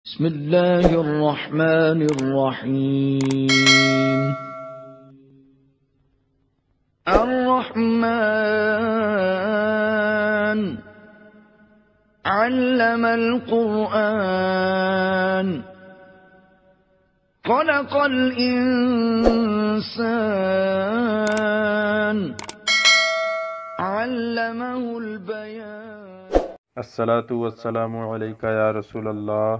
بسم الله الرحمن الرحيم الرحمن علم القرآن خلق الإنسان علمه البيان الصلاة والسلام علیکہ یا رسول اللہ،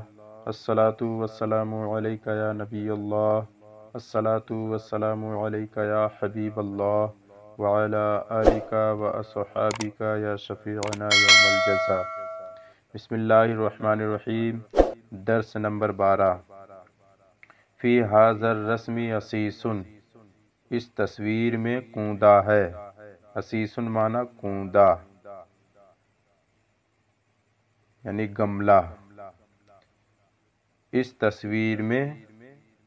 الصلاة والسلام علیکہ یا نبی اللہ، الصلاة والسلام علیکہ یا حبیب اللہ، وعلی آلک و اصحابک یا شفیعنا یوم الجزا۔ بسم اللہ الرحمن الرحیم۔ درس نمبر 12۔ فی ھذا الرسم عصیص، اس تصویر میں کوندا ہے۔ عصیص معنی کوندا یعنی گملہ، اس تصویر میں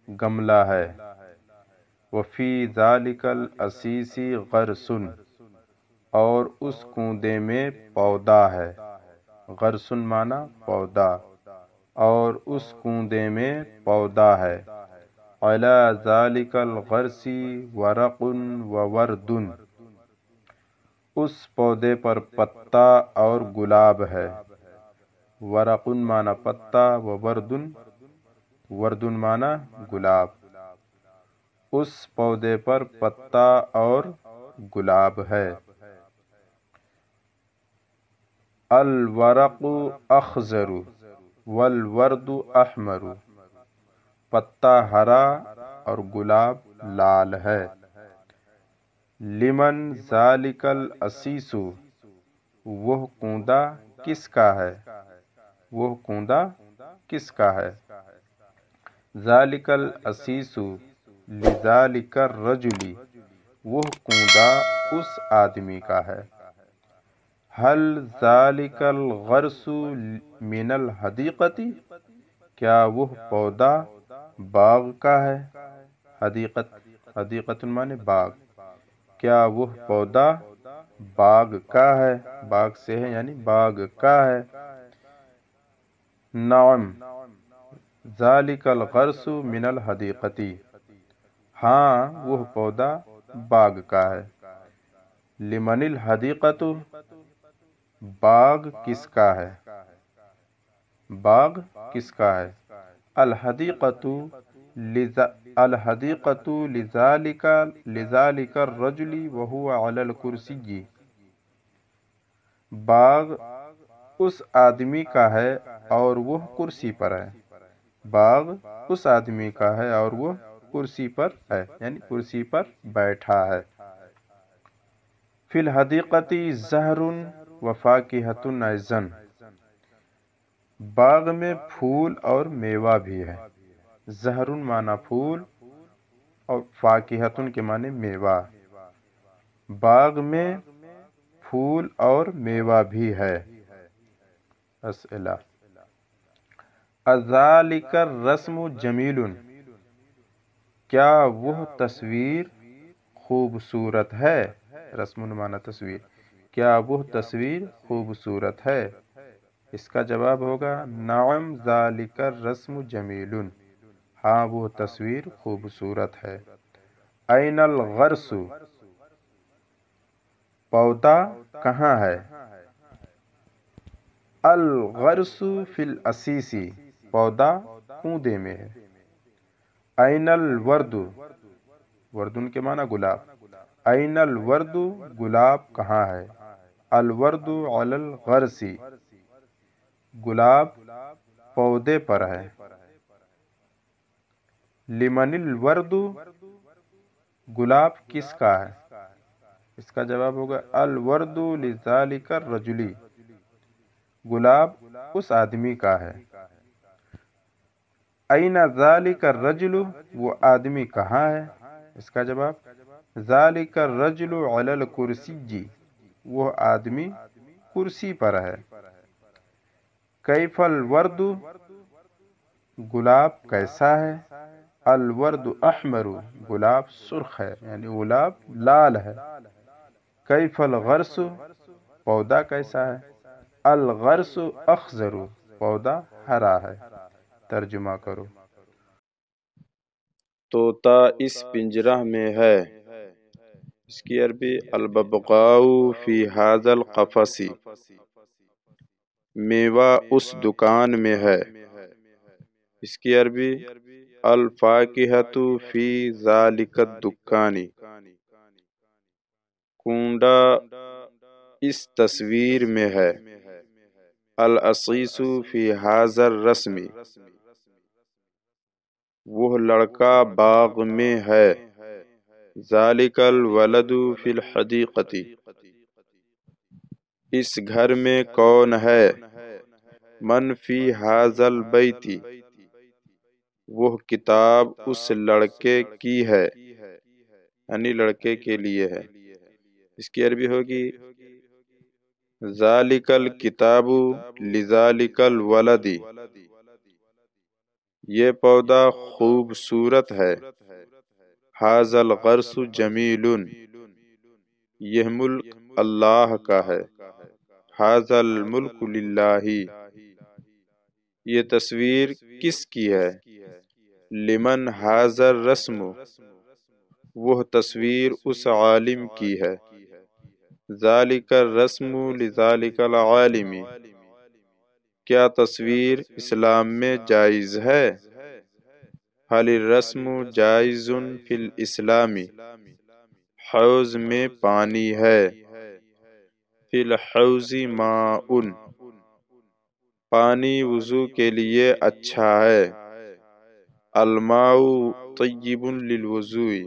گملہ ہے۔ وفی ذالک العصیص غرس، اور اس کودے میں پودا ہے۔ غرس معنی پودا، اور اس کودے میں پودا ہے۔ علی ذالک الغرس ورق وورد، اس پودے پر پتا اور گلاب ہے۔ ورق معنی پتا، ورد معنی گلاب۔ اس پودے پر پتا اور گلاب ہے۔ الورق اخضر والورد احمر، پتا ہرا اور گلاب لال ہے۔ لمن ذالک العصیص، وہ کوندا کس کا ہے؟ وہ کوندا کس کا ہے؟ ذالک العصیص لذالک الرجل، وہ کوندا اس آدمی کا ہے۔ هل ذالک الغرس من الحدیقۃ، کیا وہ پودا باغ کا ہے؟ حدیقت معنی باغ، کیا وہ پودا باغ کا ہے؟ باغ سے ہے یعنی باغ کا ہے۔ نعم ذالک الغرس من الحدیقۃ، ہاں وہ پودا باغ کا ہے۔ لمن الحدیقۃ، باغ کس کا ہے؟ باغ کس کا ہے؟ الحدیقۃ لذالک الرجل وہو علی الکرسی، باغ اس آدمی کا ہے اور وہ کرسی پر ہے۔ باغ اس آدمی کا ہے اور وہ کرسی پر ہے یعنی کرسی پر بیٹھا ہے۔ فی الحدیقۃ زہر وفاکہۃ ایضا، باغ میں پھول اور میوہ بھی ہے۔ زہر معنی پھول اور فاکہۃ کے معنی میوہ، باغ میں پھول اور میوہ بھی ہے۔ اسئلہ: اذالک الرسم جمیل، کیا وہ تصویر خوبصورت ہے؟ رسم معنی تصویر، کیا وہ تصویر خوبصورت ہے؟ اس کا جواب ہوگا نعم ذالک الرسم جمیل، ہاں وہ تصویر خوبصورت ہے۔ این الغرس، پودا کہاں ہے؟ الغرس فی العصیص، پودا کودے میں ہے۔ این الورد، وردن کے معنی گلاب، این الورد، گلاب کہاں ہے؟ الورد علی الغرس، گلاب پودے پر ہے۔ لمن الورد، گلاب کس کا ہے؟ اس کا جواب ہوگا الورد لذالک الرجل، گلاب اس آدمی کا ہے۔ این ذالک الرجل، وہ آدمی کہاں ہے؟ اس کا جواب ذالک الرجل علی الکرسی، وہ آدمی کرسی پر ہے۔ کیف الورد، گلاب کیسا ہے؟ الورد احمر، گلاب سرخ ہے یعنی گلاب لال ہے۔ کیف الغرس، پودا کیسا ہے؟ الغرس اخضر، پودا ہرا ہے۔ ترجمہ کرو۔ طوطا اس پنجرہ میں ہے، اس کی عربی الببغاء فی ھذا القفص، میوہ اس دکان میں ہے، اس کی عربی الفاکہۃ فی ذالک الدکان، کونڈا اس تصویر میں ہے، العصیص فی ھذا الرسم، وہ لڑکا باغ میں ہے، ذالک الولد فی الحدیقۃ، اس گھر میں کون ہے، من فی ھذا البیت، وہ کتاب اس لڑکے کی ہے، یعنی لڑکے کے لیے ہے، اس کی عربی ہوگی ذالک الکتاب لذالک الولد، یہ پودا خوبصورت ہے، ھذا الغرس جمیل، یہ ملک اللہ کا ہے، ھذا الملک للہ، یہ تصویر کس کی ہے، لمن ھذا الرسم، وہ تصویر اس عالم کی ہے، ذالک الرسم لذالک العالم، کیا تصویر اسلام میں جائز ہے، حل الرسم جائز فی الاسلام، حوض میں پانی ہے، فی الحوض ماء، پانی وضو کے لیے اچھا ہے، الماء طیب للوضوء،